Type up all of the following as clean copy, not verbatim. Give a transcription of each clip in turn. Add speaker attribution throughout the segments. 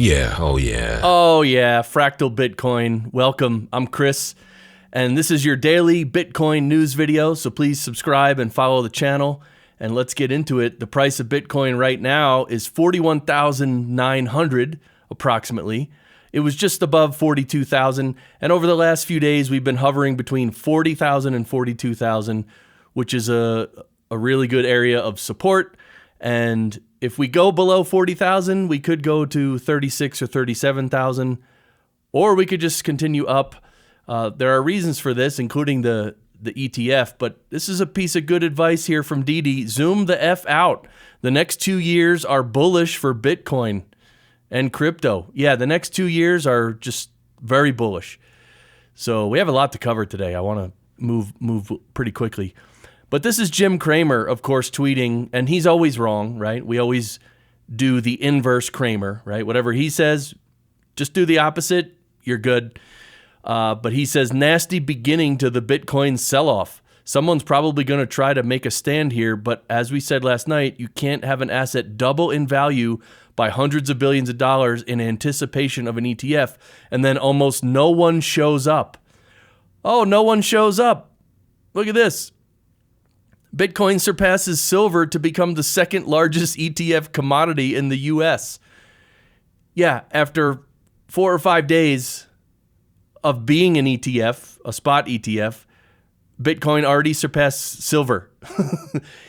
Speaker 1: Yeah, oh yeah.
Speaker 2: Oh yeah, Fractal Bitcoin. Welcome, I'm Chris, and this is your daily Bitcoin news video, so please subscribe and follow the channel, and let's get into it. The price of Bitcoin right now is 41,900 approximately. It was just above 42,000, and over the last few days we've been hovering between 40,000 and 42,000, which is a really good area of support. And if we go below 40,000, we could go to 36 or 37,000, or we could just continue up. There are reasons for this, including the ETF, but this is a piece of good advice here from Didi. Zoom the F out. The next 2 years are bullish for Bitcoin and crypto. Yeah, the next 2 years are just very bullish. So we have a lot to cover today. I want to move pretty quickly. But this is Jim Kramer, of course, tweeting, and he's always wrong, right? We always do the inverse Kramer, right? Whatever he says, just do the opposite, you're good. But he says, nasty beginning to the Bitcoin sell-off. Someone's probably going to try to make a stand here, but as we said last night, you can't have an asset double in value by hundreds of billions of dollars in anticipation of an ETF, and then almost no one shows up. Oh, no one shows up. Look at this. Bitcoin surpasses silver to become the second largest ETF commodity in the US. Yeah, after 4 or 5 days of being an ETF, a spot ETF, Bitcoin already surpassed silver.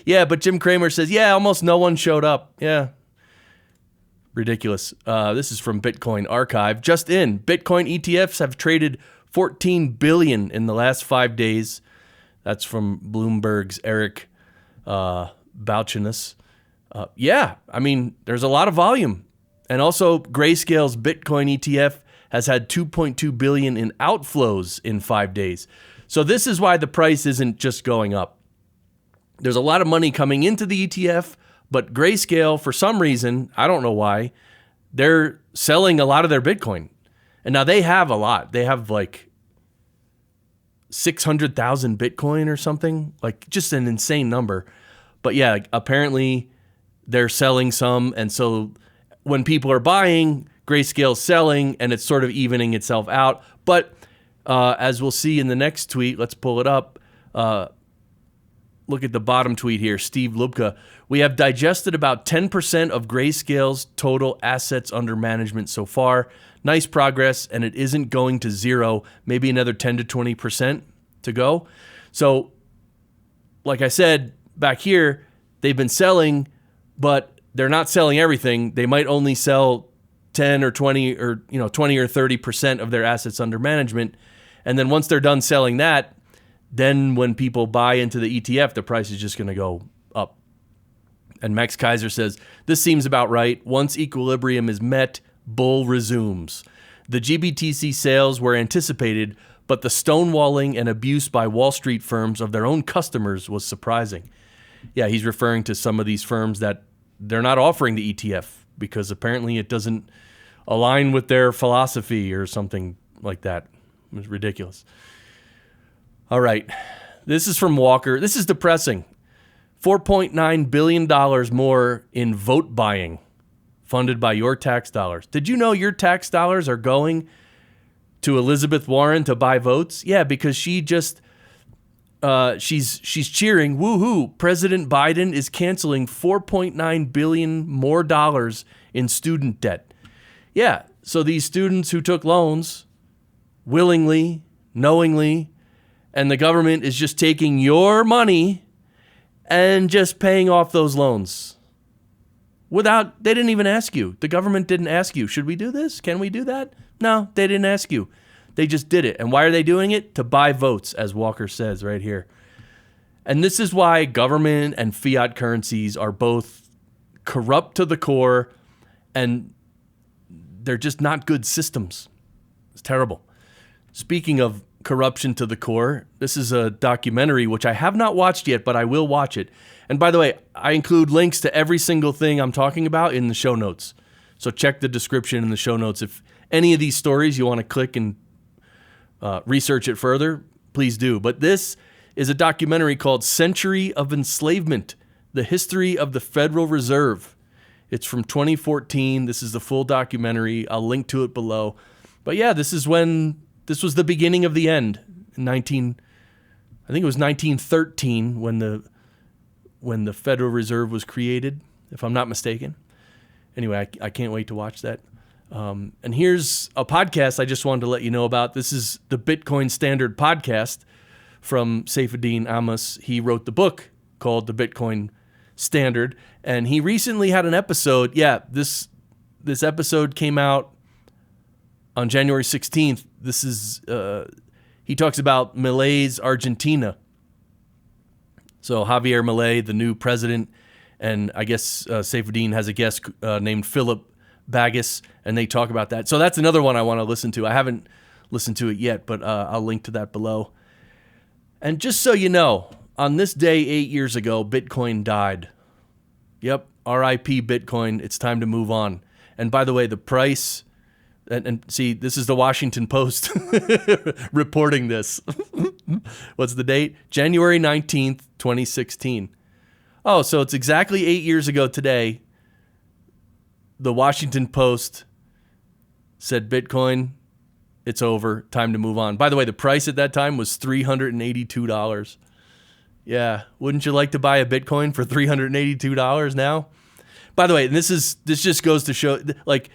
Speaker 2: Yeah, but Jim Kramer says, yeah, almost no one showed up. Yeah. Ridiculous. This is from Bitcoin Archive. Just in, Bitcoin ETFs have traded 14 billion in the last 5 days. That's from Bloomberg's Eric Balchunas. Yeah, I mean, there's a lot of volume. And also, Grayscale's Bitcoin ETF has had 2.2 billion in outflows in 5 days. So this is why the price isn't just going up. There's a lot of money coming into the ETF, but Grayscale, for some reason, I don't know why, they're selling a lot of their Bitcoin. And now they have a lot. They have like 600,000 Bitcoin or something, like just an insane number. But yeah, apparently they're selling some. And so when people are buying, Grayscale's selling, and it's sort of evening itself out. But as we'll see in the next tweet, let's pull it up. Look at the bottom tweet here, Steve Lubka. We have digested about 10% of Grayscale's total assets under management so far. Nice progress, and it isn't going to zero, maybe another 10 to 20% to go. So, like I said, back here, they've been selling, but they're not selling everything. They might only sell 10 or 20 or 20 or 30% of their assets under management. And then once they're done selling that, then when people buy into the ETF, the price is just going to go up. And Max Kaiser says, this seems about right. Once equilibrium is met, bull resumes. The GBTC sales were anticipated, but the stonewalling and abuse by Wall Street firms of their own customers was surprising. Yeah, he's referring to some of these firms that they're not offering the ETF because apparently it doesn't align with their philosophy or something like that. It was ridiculous. All right, this is from Walker. This is depressing. $4.9 billion more in vote buying funded by your tax dollars. Did you know your tax dollars are going to Elizabeth Warren to buy votes? Yeah, because she just, she's cheering, woohoo, President Biden is canceling $4.9 billion more dollars in student debt. Yeah, so these students who took loans willingly, knowingly, and the government is just taking your money and just paying off those loans. They didn't even ask you. The government didn't ask you, should we do this? Can we do that? No, they didn't ask you. They just did it. And why are they doing it? To buy votes, as Walker says right here. And this is why government and fiat currencies are both corrupt to the core, and they're just not good systems. It's terrible. Speaking of corruption to the core, this is a documentary which I have not watched yet, but I will watch it. And by the way, I include links to every single thing I'm talking about in the show notes. So check the description in the show notes. If any of these stories you want to click and research it further, please do. But this is a documentary called Century of Enslavement, The History of the Federal Reserve. It's from 2014. This is the full documentary. I'll link to it below. But yeah, this was the beginning of the end. I think it was 1913 when the Federal Reserve was created, if I'm not mistaken. Anyway, I can't wait to watch that. And here's a podcast I just wanted to let you know about. This is the Bitcoin Standard podcast from Saifedean Ammous. He wrote the book called The Bitcoin Standard, and he recently had an episode. Yeah, this episode came out on January 16th. This is he talks about Milei's Argentina. So Javier Milei, the new president, and I guess Saifedean has a guest named Philip Bagas, and they talk about that. So that's another one I want to listen to. I haven't listened to it yet, but I'll link to that below. And just so you know, on this day 8 years ago, Bitcoin died. Yep, R.I.P. Bitcoin. It's time to move on. And by the way, the price, and see, this is the Washington Post reporting this. What's the date? January 19th, 2016. Oh, so it's exactly 8 years ago today. The Washington Post said, Bitcoin, it's over. Time to move on. By the way, the price at that time was $382. Yeah. Wouldn't you like to buy a Bitcoin for $382 now? By the way, and this just goes to show, like,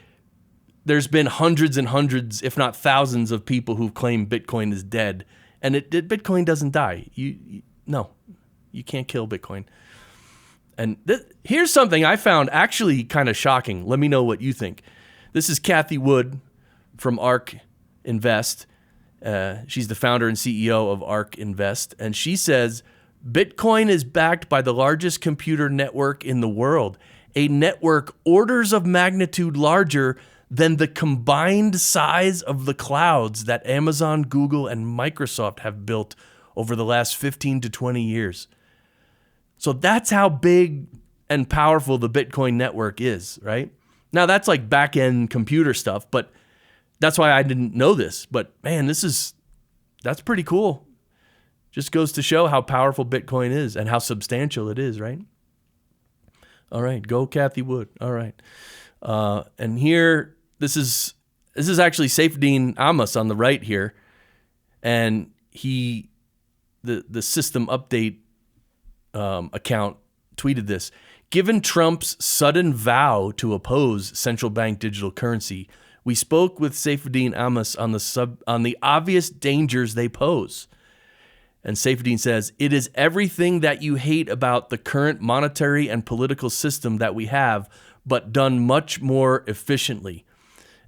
Speaker 2: there's been hundreds and hundreds, if not thousands, of people who've claimed Bitcoin is dead. And Bitcoin doesn't die. No, you can't kill Bitcoin. And here's something I found actually kind of shocking. Let me know what you think. This is Cathie Wood from ARK Invest. She's the founder and CEO of ARK Invest. And she says, Bitcoin is backed by the largest computer network in the world, a network orders of magnitude larger than the combined size of the clouds that Amazon, Google, and Microsoft have built over the last 15 to 20 years. So that's how big and powerful the Bitcoin network is, right? Now, that's like back-end computer stuff, but that's why I didn't know this. But man, that's pretty cool. Just goes to show how powerful Bitcoin is and how substantial it is, right? All right, go Cathie Wood. All right. And here, this is actually Saifedean Ammous on the right here. And the system update account tweeted this. Given Trump's sudden vow to oppose central bank digital currency, we spoke with Saifedean Ammous on the obvious dangers they pose. And Saifedean says, it is everything that you hate about the current monetary and political system that we have, but done much more efficiently.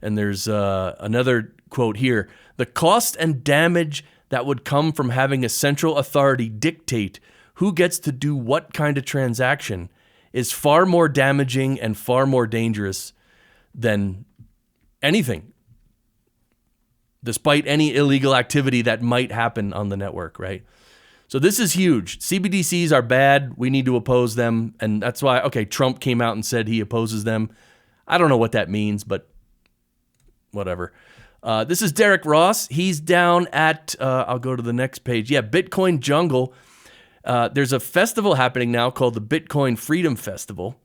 Speaker 2: And there's another quote here. The cost and damage that would come from having a central authority dictate who gets to do what kind of transaction is far more damaging and far more dangerous than anything, despite any illegal activity that might happen on the network, right? So this is huge. CBDCs are bad. We need to oppose them. And that's why, okay, Trump came out and said he opposes them. I don't know what that means, but whatever. This is Derek Ross. He's down at, I'll go to the next page. Yeah, Bitcoin Jungle. There's a festival happening now called the Bitcoin Freedom Festival,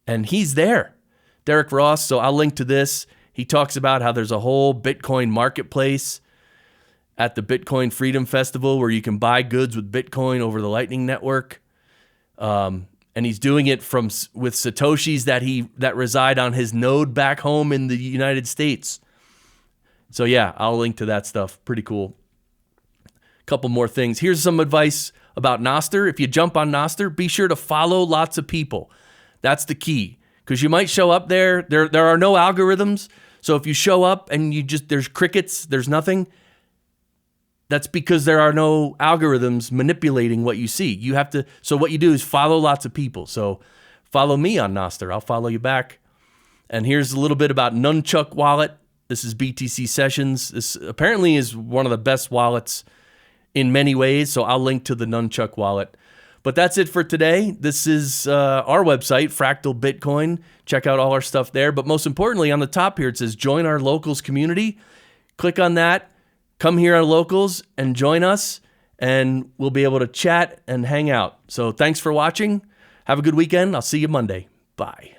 Speaker 2: and he's there. Derek Ross, so I'll link to this. He talks about how there's a whole Bitcoin marketplace at the Bitcoin Freedom Festival where you can buy goods with Bitcoin over the Lightning Network. And he's doing it with Satoshis that reside on his node back home in the United States. So yeah, I'll link to that stuff. Pretty cool. Couple more things. Here's some advice about Noster. If you jump on Noster, be sure to follow lots of people. That's the key, because you might show up there. There are no algorithms. So if you show up and there's crickets, there's nothing, that's because there are no algorithms manipulating what you see. So what you do is follow lots of people. So follow me on Noster. I'll follow you back. And here's a little bit about Nunchuk Wallet. This is BTC Sessions. This apparently is one of the best wallets in many ways, so I'll link to the Nunchuk wallet. But that's it for today. This is our website, Fractal Bitcoin. Check out all our stuff there. But most importantly, on the top here, it says join our locals community. Click on that. Come here on locals and join us, and we'll be able to chat and hang out. So thanks for watching. Have a good weekend. I'll see you Monday. Bye.